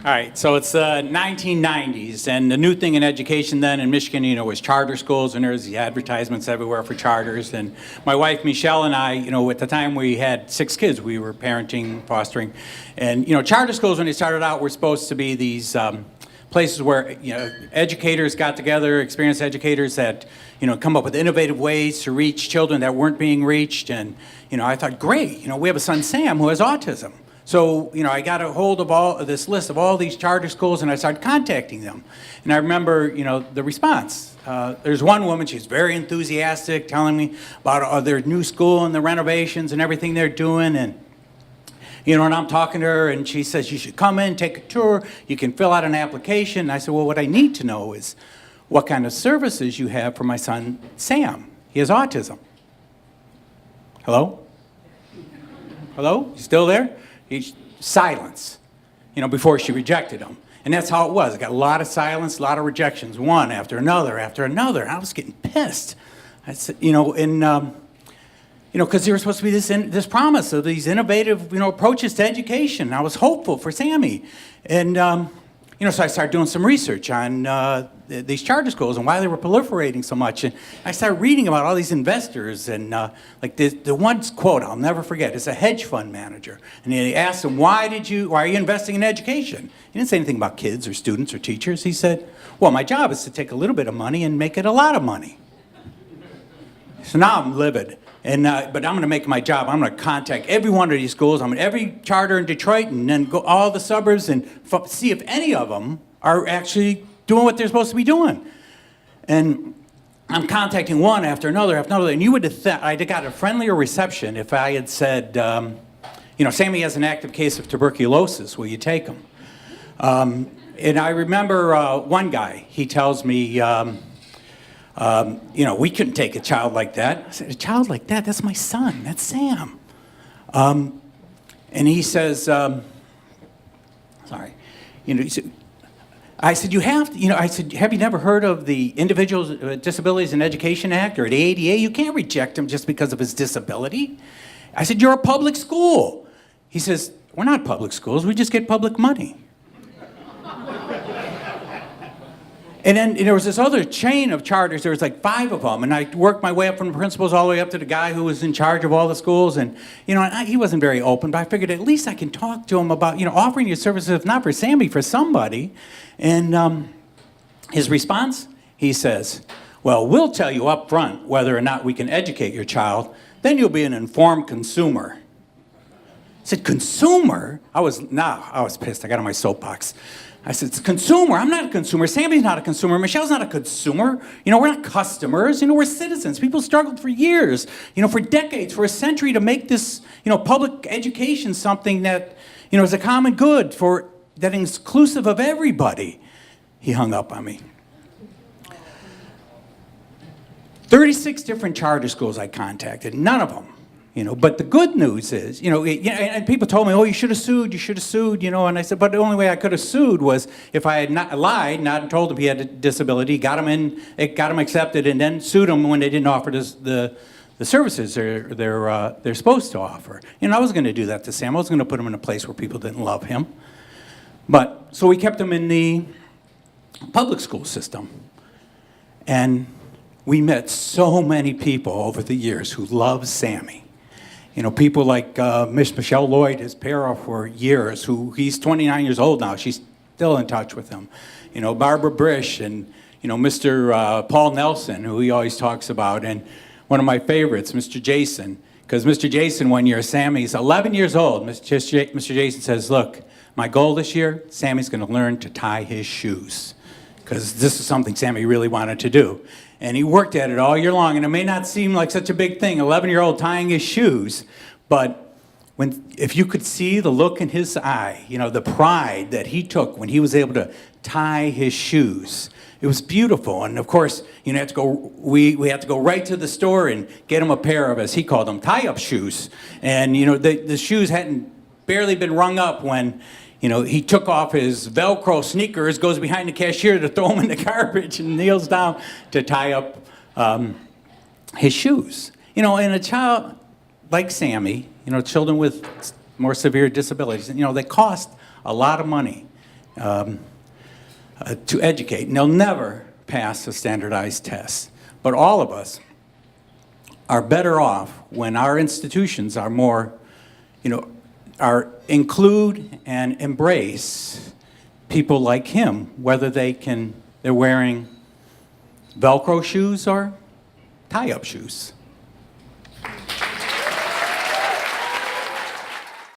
All right, so it's the 1990s, and the new thing in education then in Michigan, was charter schools, and there's the advertisements everywhere for charters. And my wife, Michelle, and I, at the time we had 6 kids. We were parenting, fostering. And, charter schools, when they started out, were supposed to be these places where, educators got together, experienced educators that, come up with innovative ways to reach children that weren't being reached. And, I thought, great, we have a son, Sam, who has autism. So, I got a hold of all of this list of all these charter schools, and I started contacting them. And I remember, the response. There's one woman, she's very enthusiastic, telling me about their new school and the renovations and everything they're doing. And, and I'm talking to her, and she says, you should come in, take a tour, you can fill out an application. And I said, well, what I need to know is what kind of services you have for my son, Sam. He has autism. Hello? Hello? You still there? Silence, before she rejected him. And that's how it was. I got a lot of silence, a lot of rejections, one after another after another. I was getting pissed. I said, because there was supposed to be this promise of these innovative, approaches to education. I was hopeful for Sammy. And, so I started doing some research on these charter schools and why they were proliferating so much. And I started reading about all these investors. And like the one quote I'll never forget is a hedge fund manager. And he asked him, why are you investing in education? He didn't say anything about kids or students or teachers. He said, well, my job is to take a little bit of money and make it a lot of money. So now I'm livid. And, but I'm going to make my job. I'm going to contact every one of these schools. I'm in every charter in Detroit and then go all the suburbs and see if any of them are actually doing what they're supposed to be doing. And I'm contacting one after another after another. And you would have thought I'd have got a friendlier reception if I had said, Sammy has an active case of tuberculosis. Will you take him? And I remember one guy, he tells me, we couldn't take a child like that. I said, a child like that? That's my son. That's Sam. And he says, sorry. I said, you have to, I said, have you never heard of the Individuals with Disabilities in Education Act or the ADA? You can't reject him just because of his disability. I said, you're a public school. He says, we're not public schools. We just get public money. And then there was this other chain of charters. There was like 5 of them. And I worked my way up from the principals all the way up to the guy who was in charge of all the schools. And, he wasn't very open, but I figured at least I can talk to him about, offering your services, if not for Sammy, for somebody. And his response, he says, well, we'll tell you up front whether or not we can educate your child. Then you'll be an informed consumer. I said, consumer? I was pissed. I got on my soapbox. I said, it's a consumer. I'm not a consumer. Sammy's not a consumer. Michelle's not a consumer. We're not customers. We're citizens. People struggled for years, for decades, for a century to make this, public education something that, is a common good that is inclusive of everybody. He hung up on me. 36 different charter schools I contacted, none of them. But the good news is, and people told me, oh, you should have sued, and I said, but the only way I could have sued was if I had not lied, not told him he had a disability, got him accepted, and then sued him when they didn't offer the services they're supposed to offer. I was going to do that to Sam. I was going to put him in a place where people didn't love him. So we kept him in the public school system. And we met so many people over the years who loved Sammy. People like Miss Michelle Lloyd, his para for years, he's 29 years old now. She's still in touch with him. Barbara Brish and, Mr. Paul Nelson, who he always talks about. And one of my favorites, Mr. Jason. Because Mr. Jason, one year, Sammy's 11 years old. Mr. Jason says, look, my goal this year, Sammy's going to learn to tie his shoes. Because this is something Sammy really wanted to do. And he worked at it all year long, and it may not seem like such a big thing, 11-year-old tying his shoes, but if you could see the look in his eye, the pride that he took when he was able to tie his shoes, it was beautiful. And of course, we had to go right to the store and get him a pair of, as he called them, tie-up shoes. And the shoes hadn't barely been rung up when he took off his Velcro sneakers, goes behind the cashier to throw them in the garbage, and kneels down to tie up his shoes. And a child like Sammy, children with more severe disabilities, they cost a lot of money to educate. And they'll never pass a standardized test. But all of us are better off when our institutions are more, are include and embrace people like him, whether they're wearing Velcro shoes or tie-up shoes.